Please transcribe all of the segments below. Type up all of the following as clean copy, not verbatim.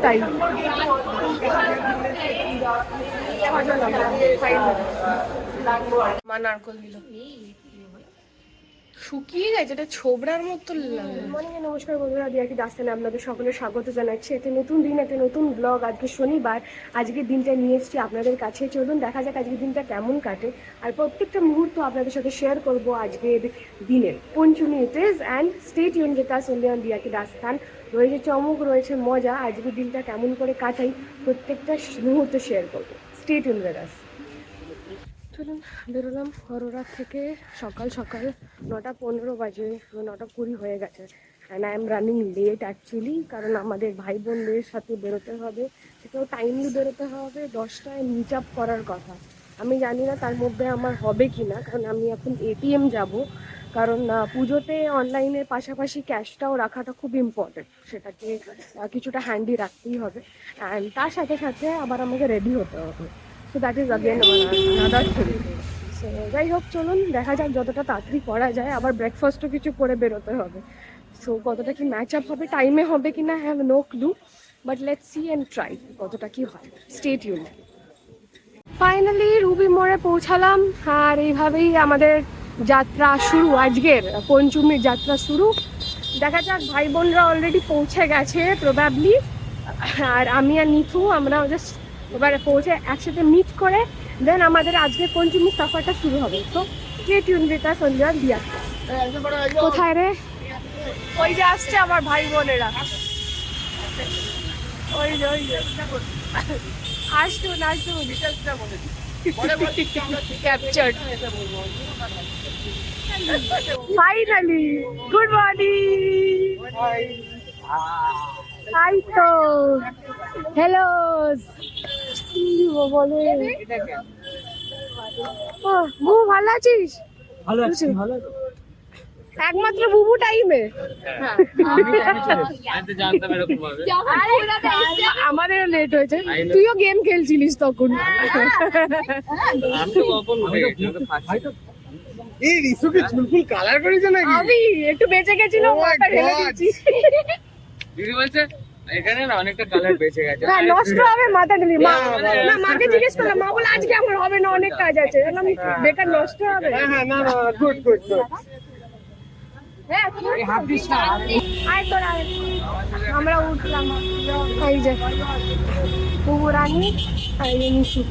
তাই মা নারকল দিল, শুকিয়ে গেছে, এটা ছোবড়ার মতো। মর্নিং, নমস্কার বন্ধুরা, দিয়াকি দাস্তানে আপনাদের সকলের স্বাগত জানাচ্ছি। একটা নতুন দিন, একটা নতুন ব্লগ। আজকে শনিবার, আজকের দিনটা নিয়ে এসেছি আপনাদের কাছে। চলুন দেখা যাক আজকের দিনটা কেমন কাটে, আর প্রত্যেকটা মুহূর্ত আপনাদের সাথে শেয়ার করব আজকের দিনের। Panchami it is, and stay tuned with us only on দিয়াকি দাস্তান। রয়েছে চমক, রয়েছে মজা। আজকের দিনটা কেমন করে কাটাই প্রত্যেকটা মুহূর্ত শেয়ার করবো। স্টে টিউনড উইথ আস। চলুন বেরোলাম অরোরা থেকে সকাল সকাল, 9:15 বাজে, 9:20 হয়ে গেছে। And I am running late actually, কারণ আমাদের ভাই বোনদের সাথে বেরোতে হবে, সেটাও টাইমলি বেরোতে হবে। 10টায় মিট আপ করার কথা। আমি জানি না তার মধ্যে আমার হবে কি না, কারণ আমি এখন এটিএম যাব। কারণ পুজোতে অনলাইনের পাশাপাশি ক্যাশটাও রাখাটা খুব ইম্পর্টেন্ট, সেটাকে কিছুটা হ্যান্ডি রাখতেই হবে। অ্যান্ড তার সাথে সাথে আবার আমাকে রেডি হতে হবে। So that is again other thing. So যাই হোক, চলুন দেখা যাক যতটা তাড়াতাড়ি করা যায়। আবার ব্রেকফাস্টও কিছু করে বেরোতে হবে। সো কতটা কি ম্যাচ আপ হবে, টাইমে হবে কি না, have no clue, but let's see and try কতটা কি হয়। Stay tuned. ফাইনালি রুবি মোড়ে পৌঁছালাম, আর এইভাবেই আমাদের যাত্রা শুরু, আজকের পঞ্চমীর যাত্রা শুরু। দেখা যাক, ভাই বোনরা অলরেডি পৌঁছে গেছে প্রবাবলি, আর আমি আর নিথু আমরা জাস্ট এবারে পৌঁছে একসাথে মিট করে দেন আমাদের আজকে পঞ্চমী সফরটা শুরু হবে। তো stay tuned with us only on দিয়া। কোথায় রে? ওই যে আসছে আমার ভাই বোনেরা, ওই যে আসুন আসুন, captured finally. Good morning. Hi তো, হ্যালো বলে। বুবু ভালো আছিস? ভালো আছি, ভালো। একমাত্র বুবু টাইমে। আমাদের লেট হয়েছে, তুইও গেম খেলছিলিস তখন। আমি একটু বেঁচে গেছিলাম, দিদি বলছে এখানে না অনেকটা কালার বেঁচে গেছে। হ্যাঁ, নষ্ট হবে, মাথা ঢেলে। মা না, মাকে জিজ্ঞেস করলাম, মা বলে আজকে আমার হবে না, অনেক কাজ আছে। বেকার নষ্ট হবে। আমরা উঠলাম, এই যে বুবু রানী আর এই নিশু।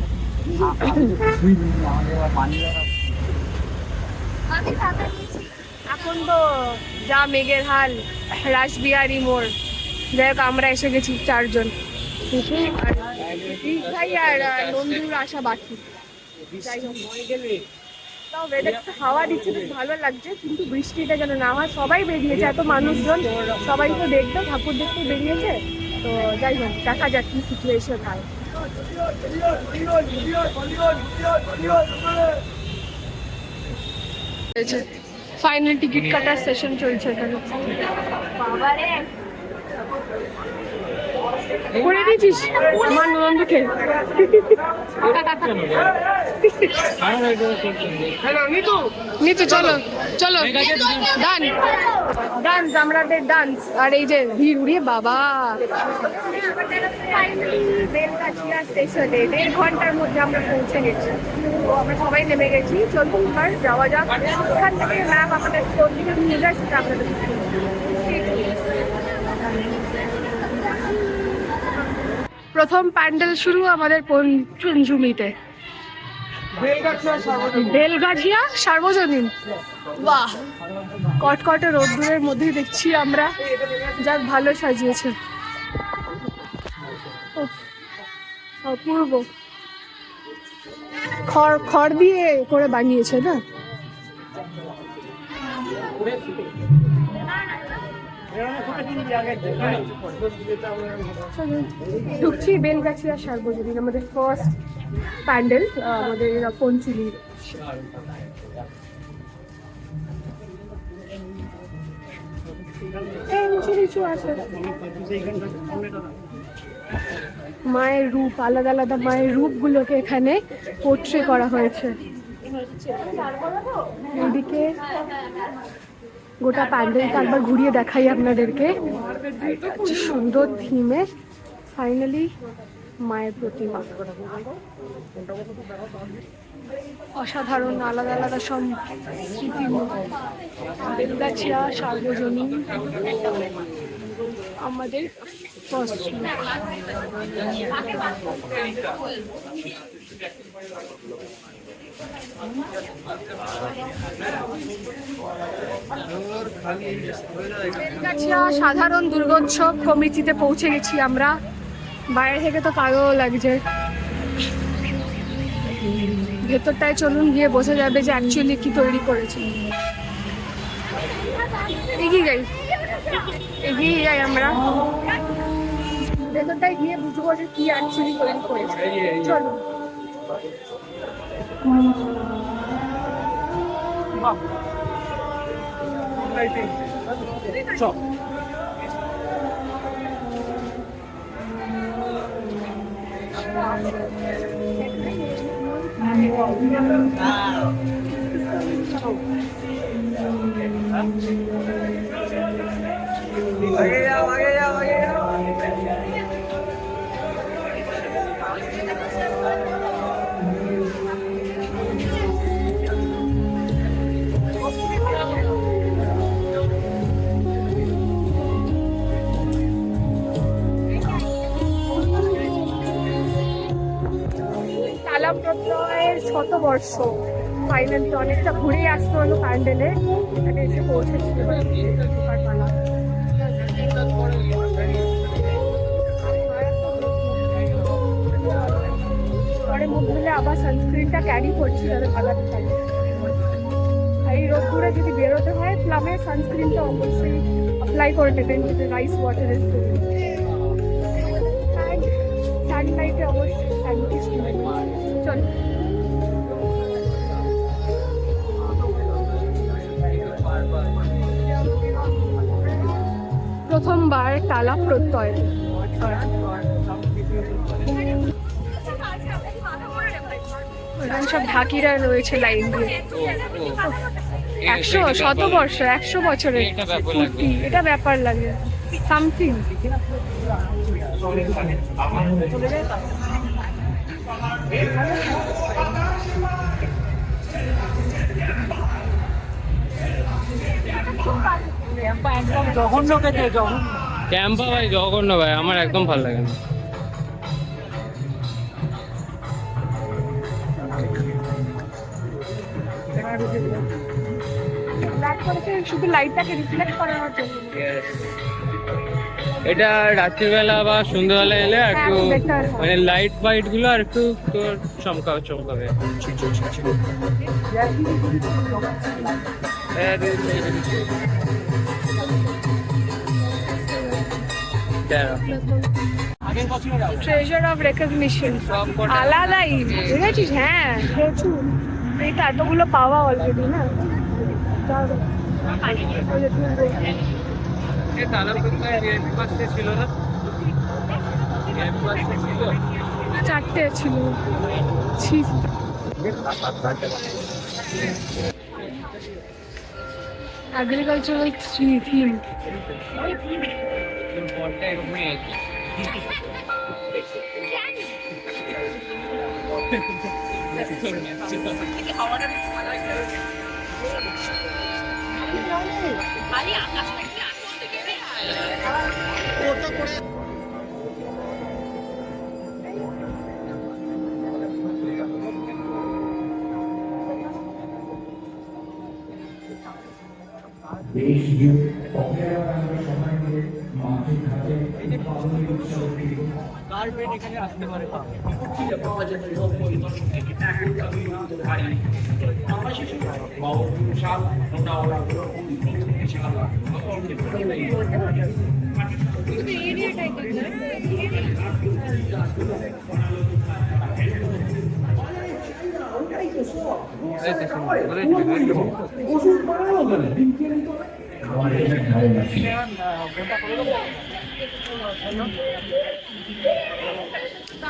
এখন তো যা মেঘের হাল, রাসবিহারী মোড়। যাই হোক, আমরা এসে গেছি 4 জন, ভাই আর নন্দুর আসা বাকি। যাই হোক, তাও ওয়েদারটা হাওয়া দিচ্ছে, বেশ ভালো লাগছে, কিন্তু বৃষ্টিটা যেন না হয়। সবাই বেরিয়েছে, এত মানুষজন, সবাই তো দেখতে, ঠাকুর দেখতে বেরিয়েছে। তো যাই হোক, দেখা যাক কি সিচুয়েশন হয়। ফাইনাল টিকিট কাটার সেশন চলছে এখানে। করে দিয়েছিস আমার নন্দুকে? নিতু চলো চলো, ডান ডান্স, আমাদের ডান্স। আর এই যে ভিড়, উড়িয়ে বাবা। বেলগাছিয়া স্টেশনে 1.5 ঘন্টার মধ্যে আমরা পৌঁছে গেছি। তো আমরা সবাই নেমে গেছি, চলুন এবার যাওয়া যাক। এখান থেকে ম্যাম আমাদের কোন দিকে নিয়ে যায় সেটা আপনাদের প্রথম প্যান্ডেল শুরু আমাদের পঞ্চমীতে, বেলগাছিয়া সার্বজনীন। বাহ, কটকটে রোদ্দুরের মধ্যেই দেখছি আমরা, যাক ভালো সাজিয়েছে, অপূর্ব। খড় দিয়ে করে বানিয়েছে না? ঢুকছি বেলগাছিয়া সার্বজনীন, আমাদের ফার্স্ট প্যান্ডেল আমাদের পঞ্চমীর। কিছু আছে মায়ের রূপ, আলাদা আলাদা মায়ের রূপগুলোকে এখানে পোট্রে করা হয়েছে। এইদিকে গোটা প্যান্ডেলটা একবার ঘুরিয়ে দেখাই আপনাদেরকে। এটা হচ্ছে সুন্দর থিমে ফাইনালি মায়ের প্রতিমা। অসাধারণ আলাদা আলাদা সব স্মৃতি। বেলগাছিয়া সার্বজনীন আমাদের ফার্স্ট বেলগাছিয়া সাধারণ দুর্গোৎসব কমিটিতে পৌঁছে গেছি আমরা। বাইরে থেকে তো কালো লাগছে, ভেতরটায় চলুন, গিয়ে বোঝা যাবে যে অ্যাকচুয়ালি কি তৈরি করেছে। এগিয়ে যাই আমরা, ভেতরটায় গিয়ে বুঝবো যে কি অ্যাকচুয়ালি তৈরি করেছে। চলো। প্রত্যয়ের শতবর্ষ ফাইনালি অনেকটা ঘুরে আসতে হলো প্যান্ডেলে, এখানে এসে পৌঁছেছি। পরে মুখ ধুলে আবার সানস্ক্রিনটা ক্যারি করছি যাতে লাগাতে পারি। এই রোদ্দুরে যদি বেরোতে হয় প্লামের সানস্ক্রিনটা অবশ্যই অ্যাপ্লাই করে নেবেন, যদি রাইস ওয়াটারের সানলাইটে অবশ্যই চল। প্রথমবার টালা প্রত্যয়, সব ঢাকিরা রয়েছে লাইন দিয়ে। 100 শতবর্ষ 100 বছরের মূর্তি, এটা ব্যাপার লাগে সামথিং। ক্যাম্পা ভাই জঘন্য ভাই, আমার একদম ভালো লাগে না। শুধু লাইটটাকে রিফ্লেক্ট করানোর জন্য। এটা রাত্রিবেলা বা সন্ধ্যাবেলা এলে আর একটু মানে লাইট ফাইট গুলো আর একটু তোর চমকাবে। ট্রেজার অফ রেকগনিশন আলাদাই বুঝেছিস? হ্যাঁ প্রচুর, এটা এতগুলো পাওয়া অলরেডি না। ছিল না, 4টে ছিল। Agricultural theme. এখানে আসতে পারে।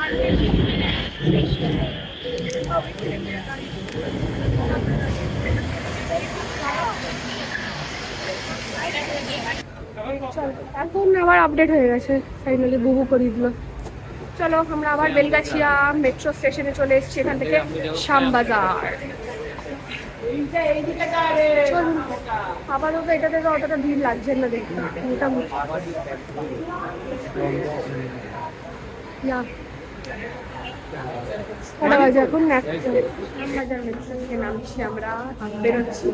চল, এখন আবার আপডেট হয়ে গেছে, ফাইনালি বুবু করিয়ে দিল। চলো আমরা আবার বেলগাছিয়া মেট্রো স্টেশনে চলে এসেছি, এখান থেকে শ্যামবাজার। চলুন, আপাতত এটা থেকে অতটা ভিড় লাগছে না দেখতে, মোটামুটি। কটা বাজে এখন? শ্যামবাজার মেট্রো থেকে নামছি আমরা, বেরোচ্ছি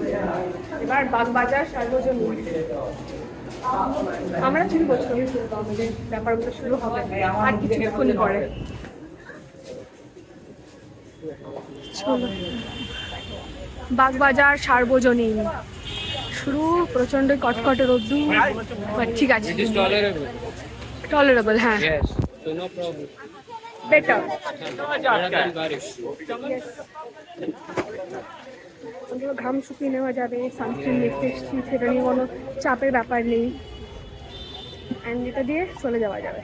এবার বাগবাজার সার্বজনীন। আমরা শুরু করছি, আমাদের ব্যাপারগুলো শুরু হবে আর কিছুক্ষণ পরে। চলো, বাগবাজার সার্বজনীন শুরু। প্রচন্ড কটকটে রোদ্দুর, ঠিক আছে, টলারেবল। হ্যাঁ, বেটার। ঘাম শুকিয়ে নেওয়া যাবে, সানস্ক্রিন দেখতে এসেছি, সেটা নিয়ে কোনো চাপের ব্যাপার নেই, অ্যান্ড এটা দিয়ে চলে যাওয়া যাবে।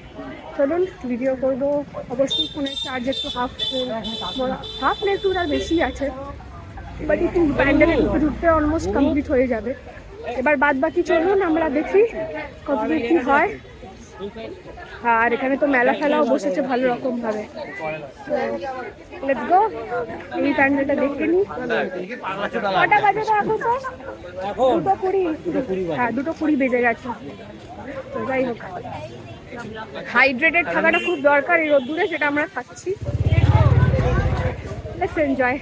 চলুন, ভিডিও করবো অবশ্যই। ফোনের চার্জ একটু হাফ না, একটু আর বেশি আছে, বাট একটু প্যান্ডেলে ঢুকতে অলমোস্ট কমপ্লিট হয়ে যাবে। এবার বাদ বাকি চলুন আমরা দেখি কতদূর কি হয়। আর এখানে তো মেলা ফেলাও বসেছে ভালো রকম ভাবে। লেটস গো, এই প্যান্ডেলটা দেখে নি। কটা বাজে তো এখন? 2:20। হ্যাঁ, 2:20 বেজে গেছে। তো যাই হোক, হাইড্রেটেড থাকাটা খুব দরকার এই রোদ্দুরে, সেটা আমরা থাকছি। Let's enjoy.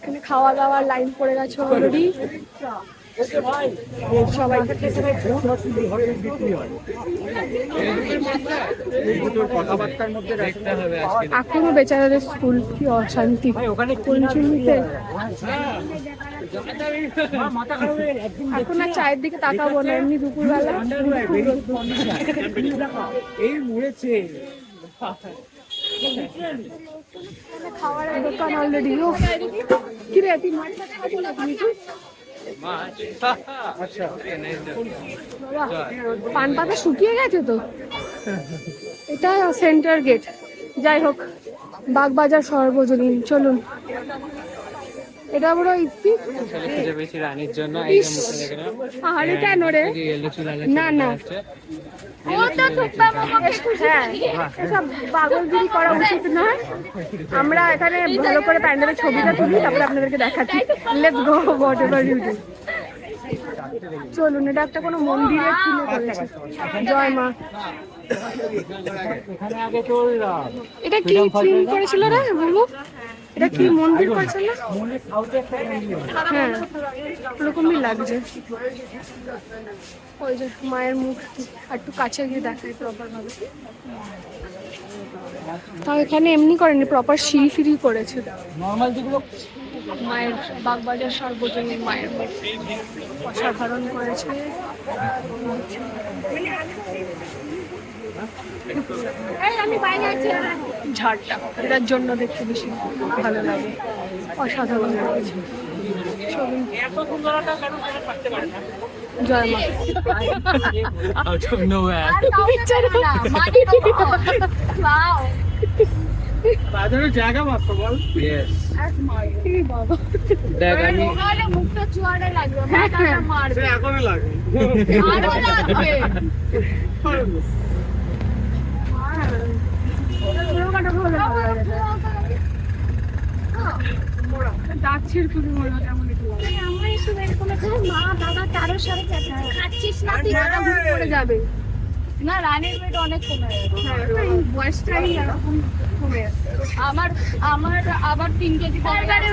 এখানে খাওয়া দাওয়ার লাইন পড়ে গেছে অলরেডি, সবাই। এখনো বেচারাদের স্কুল, কি অশান্তি পঞ্চমীতে। এখন আর চায়ের দিকে তাকাবো না, এমনি দুপুরবেলা খাওয়ারের দোকান অলরেডি। কি রে, তুই মাছটা খাবো না? পান পাতা শুকিয়ে গেছে তো। এটা সেন্টার গেট। যাই হোক, বাগবাজার সার্বজনীন। চলুন, এটা বড় ইতি রানীর জন্য। আরে কেন রে? না না, এসব পাগলগিরি করা উচিত নয়। আমরা এখানে ভালো করে প্যান্ডেলের ছবিটা তুলি, তারপরে আপনাদেরকে দেখাচ্ছি। Let's go, whatever you do. চলুন, এটা একটা কোনো মন্দিরে ফিলে করেছে। জয় মা। এটা কি থিম করেছিল রে বাবু? এটা কি মন্দির করেছিল না? হ্যাঁ, ওরকমই লাগছে। ওই যে মায়ের মুখ একটু কাছে গিয়ে দেখায় প্রপার ভাবে। তাও এখানে এমনি করেনি, প্রপার সিঁড়ি ফিরি করেছে। মায়ের বাগবাজার সার্বজনীন মায়ের মুখ অসাধারণ করেছে। আমি বাইরে আছি, ঝাড়টা এটার জন্য দেখতে বেশি ভালো লাগে, অসাধারণ লাগছে। জয় মা। জায়গা মাত্র বল। দেখ, আমি মুখটা চুয়ারে লাগবে, এখনই লাগে। যাচ্ছিস খুবই মনে হয় কেমন আমরা এসব এরকম মা বাবা কারোর সাথে খাচ্ছিস না, তুই পড়ে যাবে না। রানীর ওয়েট অনেক কমে যাবে, বয়সটাই এরকম কমে যাচ্ছে। আমার আবার 3 কেজি কমে গেছে।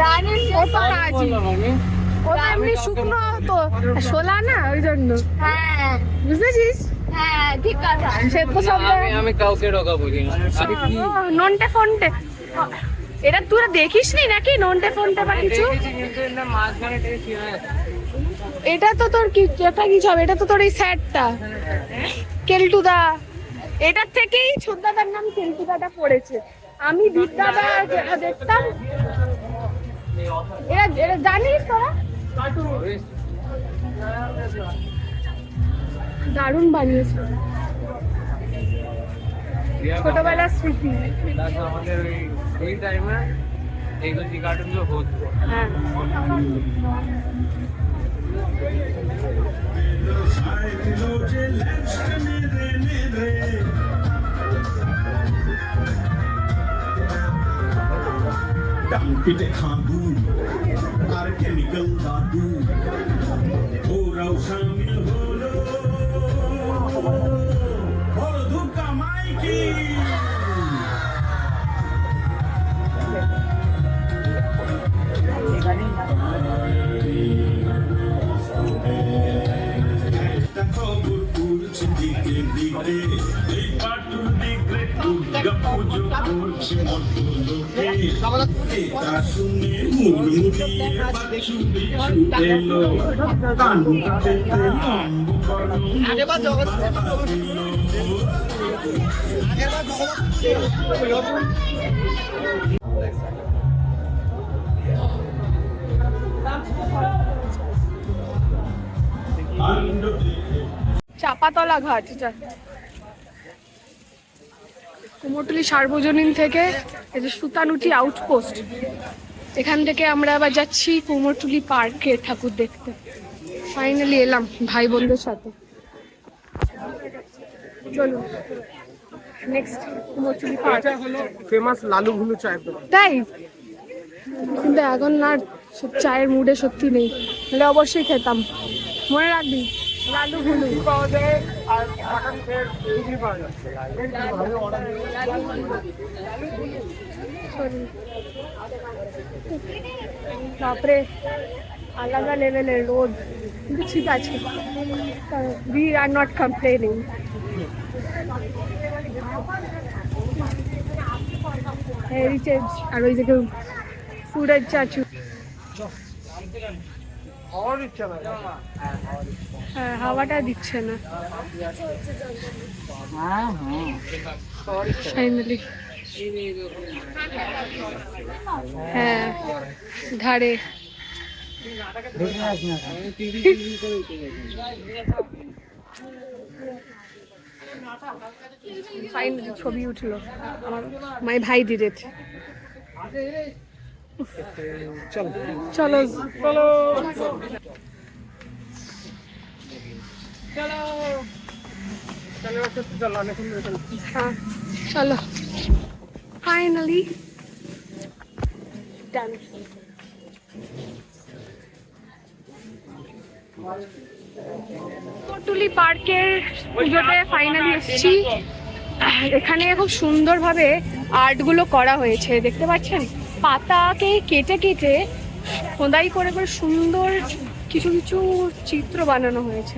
রানীর ও তো এমনি শুকনো তো, শোলা না, ওই জন্য। হ্যাঁ, বুঝেছিস? হ্যাঁ, ঠিক কথা। সে তো সব আমি কাউকে রোগা বলি না। নন্টে ফন্টে এটা তুই দেখিস নি নাকি? নন্টে ফন্টে বা কিছু? এটা তো তোর কি, এটা কি হবে? এটা তো তোর এই স্যারটা কেলটুদা, এটার থেকেই ছোটদাদার নাম কেলটুদাটা পড়েছে। আমি বিদ্যাদা দেখতাম। এরা জানিস তোরা? দারুণ বানিয়েছে, ছোটবেলার স্মৃতি। আমাদের ওই টাইমে এইগুলো যে কার্টুনগুলো হতো। হ্যাঁ পিঠে খাবু আর কেমিক্যাল দাদু ওরাও সামিল হলো বড় ধুকা মাইকি খবর পুরছে দিকে দিকে এই পাটুর দিকে দুর্গা পুজো করছে মধ্যলোকে এটা শুনে মুড়মুড়িয়ে বাচ্চু বিছু এলো কানুটাতে লম্ব চাপাতলা ঘাট, এটা কুমোরটুলি সার্বজনীন থেকে এই যে সুতানুটি আউটপোস্ট, এখান থেকে আমরা আবার যাচ্ছি কুমোরটুলি পার্কে ঠাকুর দেখতে। ফাইনালি এলাম ভাই বোনদের সাথে। চলুন নেক্সট কুমোরটুলি পার্ক। এটা হলো ফেমাস লালু ভুলু চায়ের দোকান। তাই, কিন্তু এখন আর চায়ের মুডে সত্যি নেই, তাহলে অবশ্যই খেতাম। মনে রাখবি লালু ভুলু পাওয়া যায় আর মাটন ফের ঘুগনি পাওয়া যায়। তারপরে আলাদা লেভেলের রোদ, কিন্তু ঠিক আছে, we are not complaining. Heritage আর ওই দিকে সুরজ চাচু। খাওয়ার ইচ্ছা নাই। হ্যাঁ, হাওয়াটা দিচ্ছে না ফাইনালি। হ্যাঁ ধারে ফাইনালি ছবি উঠলো আমার। মাই ভাই ডিড ইট। চলো চলো হ্যাঁ চলো ফাইনালি ডান। কুমোরটুলি পার্কের পুজোতে ফাইনালি এসেছি। এখানে খুব সুন্দরভাবে আর্টগুলো করা হয়েছে, দেখতে পাচ্ছেন? পাতাকে কেটে কেটে খোদাই করে করে সুন্দর কিছু কিছু চিত্র বানানো হয়েছে।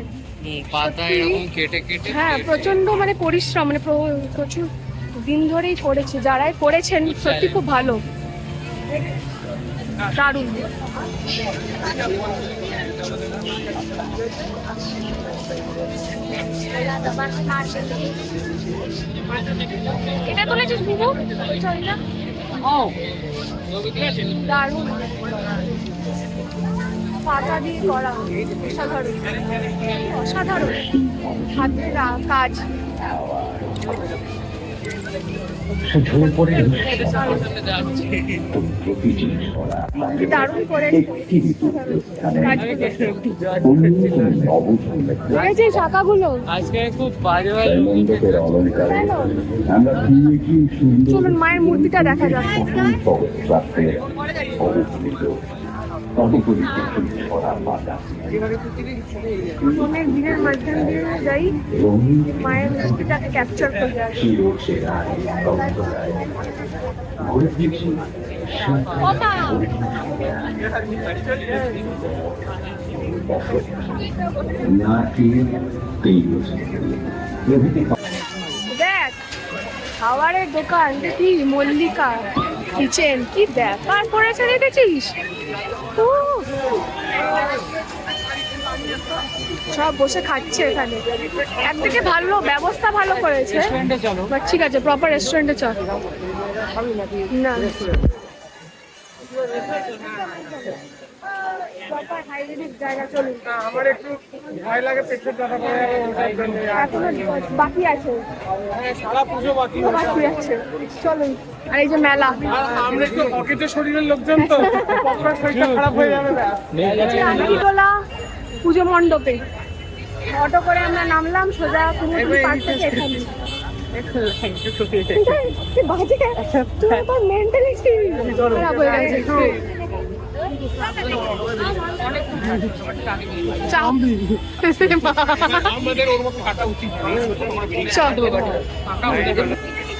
পাতা এরকম কেটে কেটে। হ্যাঁ, প্রচন্ড মানে পরিশ্রম, মানে প্রচুর দিন ধরেই করেছে, যারাই করেছেন সত্যি খুব ভালো, দারুণ। এটা তুলেছিস বুবু? দারুণ পাতা দিয়ে করা, অসাধারণ অসাধারণ হাতের কাজ। দারুণ করে শাখাগুলো আজকে খুব বাজে বাজে। চলুন মায়ের মূর্তিটা দেখা যাচ্ছে। মনের ভিড়ের মাঝখান দিয়ে যাই, মায়ের মূর্তিটাকে ক্যাপচার করে আসি। দেখ খাবারের দোকান কি মল্লিকা কিচেন, কি ব্যাপার করেছে দেখেছিস? সব বসে খাচ্ছে এখানে, একদিকে ভালো ব্যবস্থা ভালো করেছে, বাট ঠিক আছে প্রপার রেস্টুরেন্টে চল না। হাইজেনিক জায়গা চলুন। আমার একটু ভয় লাগে পেটের ব্যথা করে এখনো বাকি আছে, সারা পুজো বাকি বাকি আছে, চলুন। আর এই যে মেলা, আমরা একটু অকেজো শরীরের লোকজন তো পকড়ার শরীরটা খারাপ হয়ে যাবে। রানীতলা পুজো মণ্ডপে অটো করে আমরা নামলাম সোজা কুমুরটুলি পার্ক থেকে এখানে। বাজে তোমার মেন্টালিটি খারাপ হয়ে গেছে। আমাদের ওর মতো হাঁটা উচিত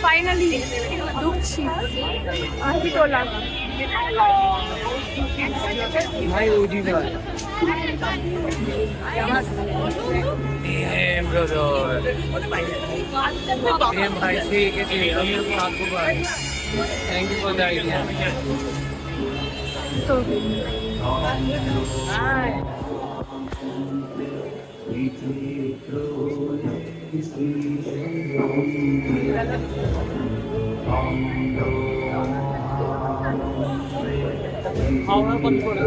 ফাইনালি ঢুকছি আরবিটোলা। ভাই ওজি ভাই ভাই ঠিক আছে আমি आपको भाई thank you for the idea তো হাওড়া কোন করে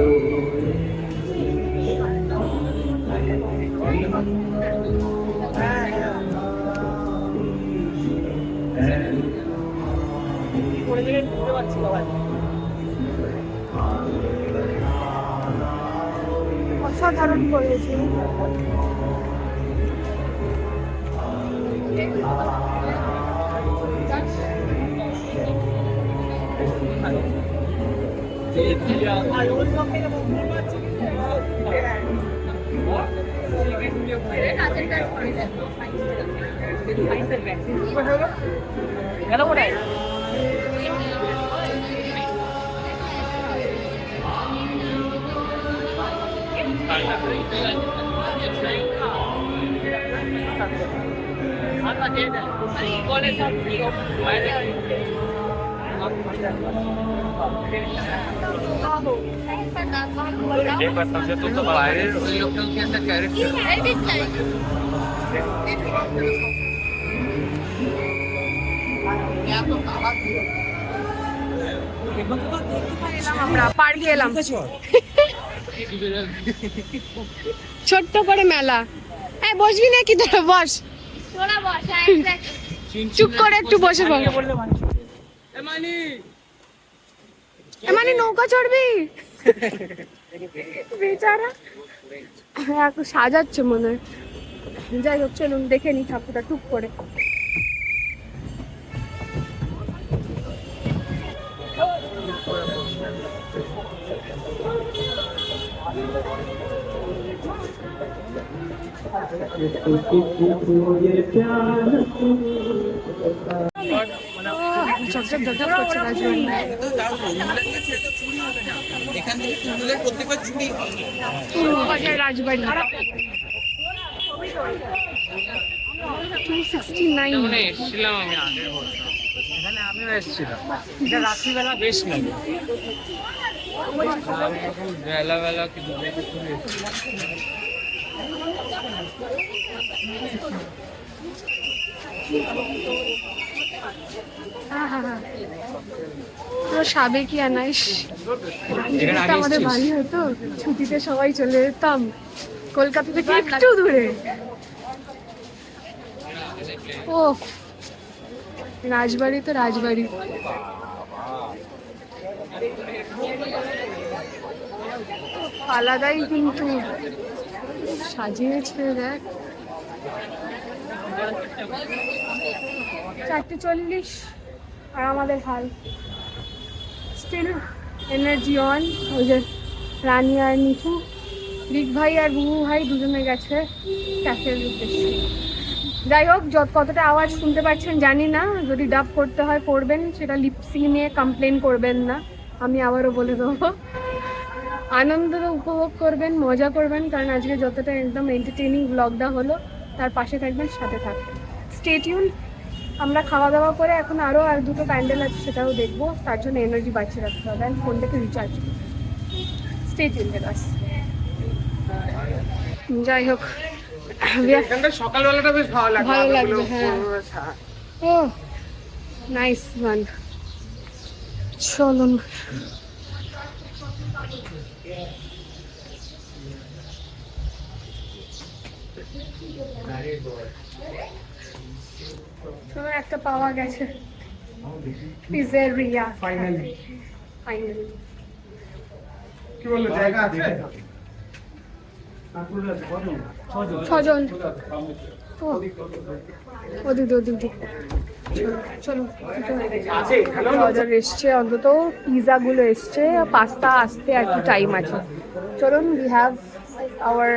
অসাধারণ করেছে। तुम तो বাইরের ওই লোকটাও কি একটা ক্যারেক্টার আমরা পার্কে এলাম, ছোট্ট করে মেলা। হ্যাঁ বসবি নাকি তোরা? বস, চুপ করে একটু বসে বল। মানে নৌকা চড়বি বেচারা, একটু সাজাচ্ছে মনে হয়। যাই হোক চলুন দেখে নি ঠাকুরটা টুক করে। ঝকঝক ঝকঝক করছে রাজবাড়ি। রাজবাড়ি 269 এসেছিলাম আমি আগের বছর, এখানে আমিও এসেছিলাম। এটা রাত্রিবেলা বেশ লাগে, বেলা বেলা কি পুরো সাবেকি আনাইস। আমাদের ভালোই হতো, ছুটিতে সবাই চলে যেতাম কলকাতা থেকে একটু দূরে। ও রাজবাড়ি তো রাজবাড়ি। আলাদাই কিন্তু সাজিয়েছে দেখ। 4:40 আর আমাদের হাল স্টিল এনার্জি অন। ওই যে রানী আর নিচু, রিক ভাই আর বুবু ভাই দুজনে গেছে ক্যাফের উদ্দেশ্যে। যাই হোক, কতটা আওয়াজ শুনতে পাচ্ছেন জানি না, যদি ডাব করতে হয় করবেন, সেটা লিপসিং নিয়ে কমপ্লেন করবেন না, আমি আবারও বলে দেবো। আনন্দ উপভোগ করবেন, মজা করবেন, কারণ আজকে যতটা একদম এন্টারটেইনিং ব্লগটা হলো তার পাশে থাকবেন, সাথে থাকবেন। Stay tune. আমরা খাওয়া দাওয়া করে এখন আরও আর দুটো প্যান্ডেল আছে, সেটাও দেখবো, তার জন্য এনার্জি বাঁচিয়ে রাখতে হবে অ্যান্ড ফোনটাকে রিচার্জ। Stay tune guys. যাই হোক, সকালবেলাটা বেশ ভালো লাগে, ভালো লাগবে। হ্যাঁ, ও নাইস ওয়ান। চলুন চলো একটা পাওয়া গেছে পিজেরিয়া ফাইনালি ফাইনালি। কি বললো জায়গা আছে? ছজন ওদিক ওদিক চলো অর্ডার এসছে, অন্তত পিৎজাগুলো এসছে, পাস্তা আসতে আর একটু টাইম আছে। চলুন, we have our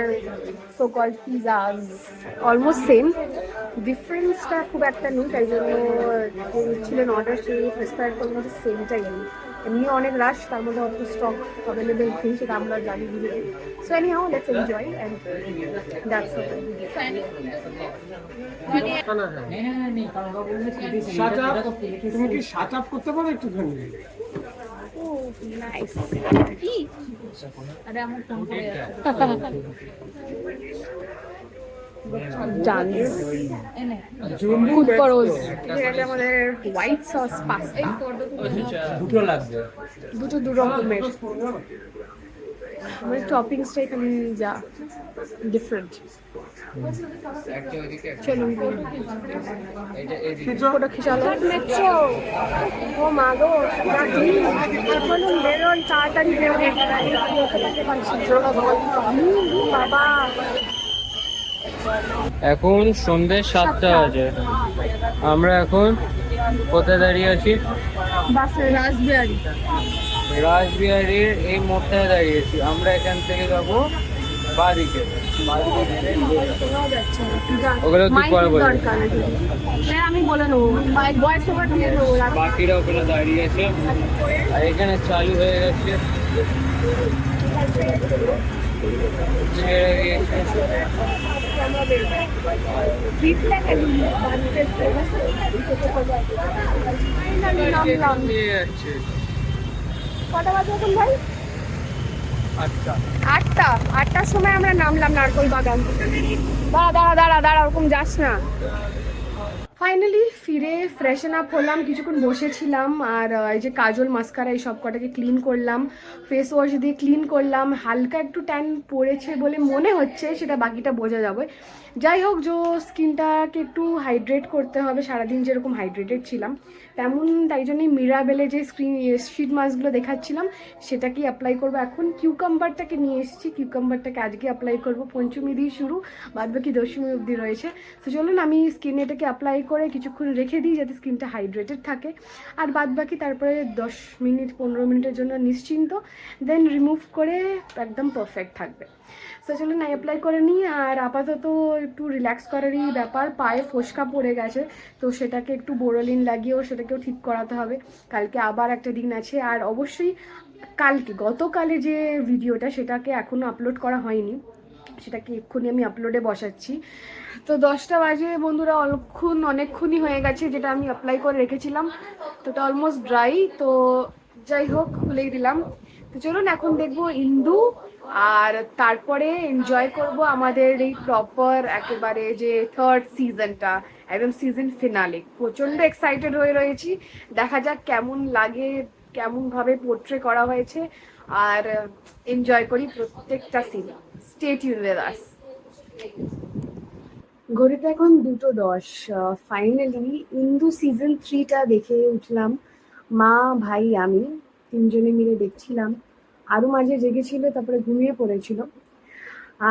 so called pizzas almost same, ডিফারেন্সটা খুব একটা নেই, তাই জন্য ছিলেন অর্ডার সেই প্রেসক্রাইব করলে সেমটাই নেই। এমনি অনেক রাশ, তার মধ্যে অত স্টক অ্যাভেলেবেল নেই, সেটা আমরা জানি বুঝে। So any how let's enjoy and that's all. তুমি কি শাট আপ করতে পারো একটুখানি? নাইস। আরে আমার ফোন করে ডান্স এনে গুড ফর ওজ। এটা আমাদের হোয়াইট সস পাস্তা, দুটো লাগবে। দুটো দু রকমের, মানে টপিংসটা এখানে যা ডিফারেন্ট। একটা ওইদিকে একটা চলুন এইটা এইদিকে। ফটো খিচালো। মেট্রো, ও মা গো, এখনো বেরোন, তাড়াতাড়ি বেরোন, বাবা। এখন সন্ধ্যে 7টা বাজে, আমরা এখন কোথায় দাঁড়িয়ে আছি? বাসে রাসবিহারি। রাসবিহারির এই মোড়টায় দাঁড়িয়েছি। আমরা এখান থেকে যাবো বাদিকে। ওগুলো তুই পরে বলবি। হ্যাঁ আমি বলে নেবো, ভয়েস ওভার দিয়ে দেবো। বাকিরা ওখানে দাঁড়িয়ে আছে, আর এখানে চালু হয়ে গেছে, ছেড়ে গিয়েছে। নিয়ে যাচ্ছে কটা বাজে এখন ভাই? 8টা। 8টার সময় আমরা নামলাম নারকোল বাগান। দাঁড়া দাঁড়া দাঁড়া, ওরকম যাস না। ফাইনালি ফিরে ফ্রেশন আপ হলাম, কিছুক্ষণ বসেছিলাম, আর এই যে কাজল মাস্কারা এই সব কটাকে ক্লিন করলাম, ফেস ওয়াশ দিয়ে ক্লিন করলাম। হালকা একটু ট্যান পড়েছে বলে মনে হচ্ছে, সেটা বাকিটা বোঝা যাবে। যাই হোক, যে স্কিনটাকে একটু হাইড্রেট করতে হবে, সারাদিন যেরকম হাইড্রেটেড ছিলাম তেমন, তাই জন্যই মিরাবেলে যে শিট মাস্কগুলো দেখাচ্ছিলাম সেটাকেই অ্যাপ্লাই করবো। এখন কিউকাম্বারটাকে নিয়ে এসেছি, কিউকাম্বারটাকে আজকে অ্যাপ্লাই করবো। পঞ্চমী দিয়ে শুরু, বাদবাকি দশমী অবধি রয়েছে। তো চলুন আমি স্কিনে এটাকে অ্যাপ্লাই করে কিছুক্ষণ রেখে দিই যাতে স্কিনটা হাইড্রেটেড থাকে, আর বাদবাকি তারপরে 10 মিনিট 15 মিনিটের জন্য নিশ্চিন্ত, দেন রিমুভ করে একদম পারফেক্ট থাকবে। তো চলুন না অ্যাপ্লাই করে নিই। আর আপাতত একটু রিল্যাক্স করারই ব্যাপার, পায়ে ফোসকা পড়ে গেছে, তো সেটাকে একটু বোরোলিন লাগিয়েও সেটাকেও ঠিক করাতে হবে। কালকে আবার একটা দিন আছে, আর অবশ্যই গতকালে যে ভিডিওটা সেটাকে এখনও আপলোড করা হয়নি, সেটাকে এক্ষুনি আমি আপলোডে বসাচ্ছি। তো 10টা বাজে বন্ধুরা, অনেকক্ষণই হয়ে গেছে যেটা আমি অ্যাপ্লাই করে রেখেছিলাম, তো এটা অলমোস্ট ড্রাই। তো যাই হোক, খুলেই দিলাম। তো চলুন এখন দেখবো ইন্দু, আর তারপরে এনজয় করব আমাদের এই প্রপার একেবারে যে 3rd সিজনটা, একদম সিজন ফিনালে। প্রচণ্ড এক্সাইটেড হয়ে রয়েছি, দেখা যাক কেমন লাগে, কেমনভাবে পোর্ট্রে করা হয়েছে, আর এনজয় করি প্রত্যেকটা scene. Stay tune with us. ঘড়িতে এখন 2:10। ফাইনালি ইন্দু সিজন 3টা দেখে উঠলাম, মা ভাই আমি তিনজনে মিলে দেখছিলাম। আরও মাঝে জেগেছিল, তারপরে ঘুমিয়ে পড়েছিল।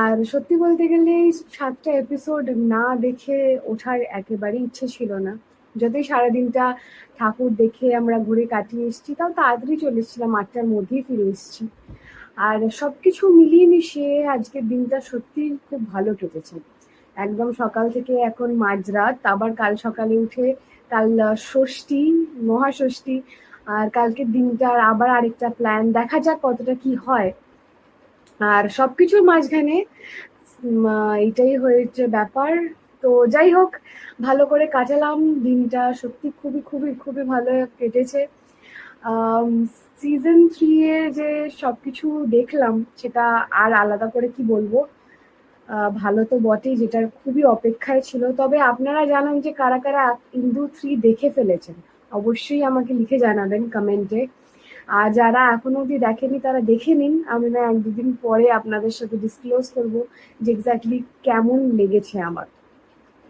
আর সত্যি বলতে গেলে 7টা এপিসোড না দেখে ওঠার একেবারেই ইচ্ছে ছিল না। যতই সারাদিনটা ঠাকুর দেখে আমরা ঘুরে কাটিয়ে এসেছি, তাও তাড়াতাড়ি চলে এসেছিলাম, 8টার মধ্যেই ফিরে এসেছি। আর সব কিছু মিলিয়ে মিশিয়ে আজকের দিনটা সত্যি খুব ভালো কেটেছে। একদম সকাল থেকে এখন মাঝরাত, আবার কাল সকালে উঠে কাল ষষ্ঠী, মহাষষ্ঠী, আর কালকের দিনটার আবার আরেকটা প্ল্যান, দেখা যাক কতটা কি হয়। আর সবকিছুর মাঝখানে এইটাই হয়েছে ব্যাপার। তো যাই হোক, ভালো করে কাটালাম দিনটা, সত্যি খুবই খুবই খুবই ভালো কেটেছে। সিজন 3 এর যে সবকিছু দেখলাম সেটা আর আলাদা করে কি বলবো, ভালো তো বটেই, যেটার খুবই অপেক্ষায় ছিল। তবে আপনারা জানান যে কারা কারা ইন্দু 3 দেখে ফেলেছেন, অবশ্যই আমাকে লিখে জানাবেন কমেন্টে। আর যারা এখনো অবধি দেখেনি তারা দেখে নিন, আমি না 1-2 দিন পরে আপনাদের সাথে ডিসক্লোজ করব যে এক্স্যাক্টলি কেমন লেগেছে আমার।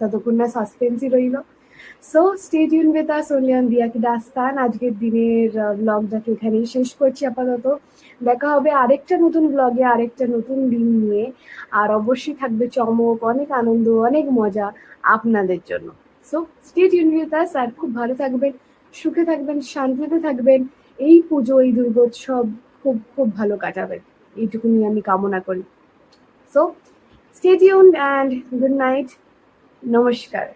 ততক্ষণ না সাসপেন্সই রইল। So stay tune with us only on দিয়া কি দাস্তান। আজকের দিনের ব্লগটাকে এখানেই শেষ করছি আপাতত। দেখা হবে আরেকটা নতুন ব্লগে, আরেকটা নতুন দিন নিয়ে। আর অবশ্যই থাকবে চমক, অনেক আনন্দ, অনেক মজা আপনাদের জন্য। So stay tune with us, আর খুব ভালো থাকবেন, সুখে থাকবেন, শান্তিতে থাকবেন। এই পুজো, এই দুর্গোৎসব খুব খুব ভালো কাটাবেন, এইটুকুনি আমি কামনা করি। So stay tune and good night, নমস্কার।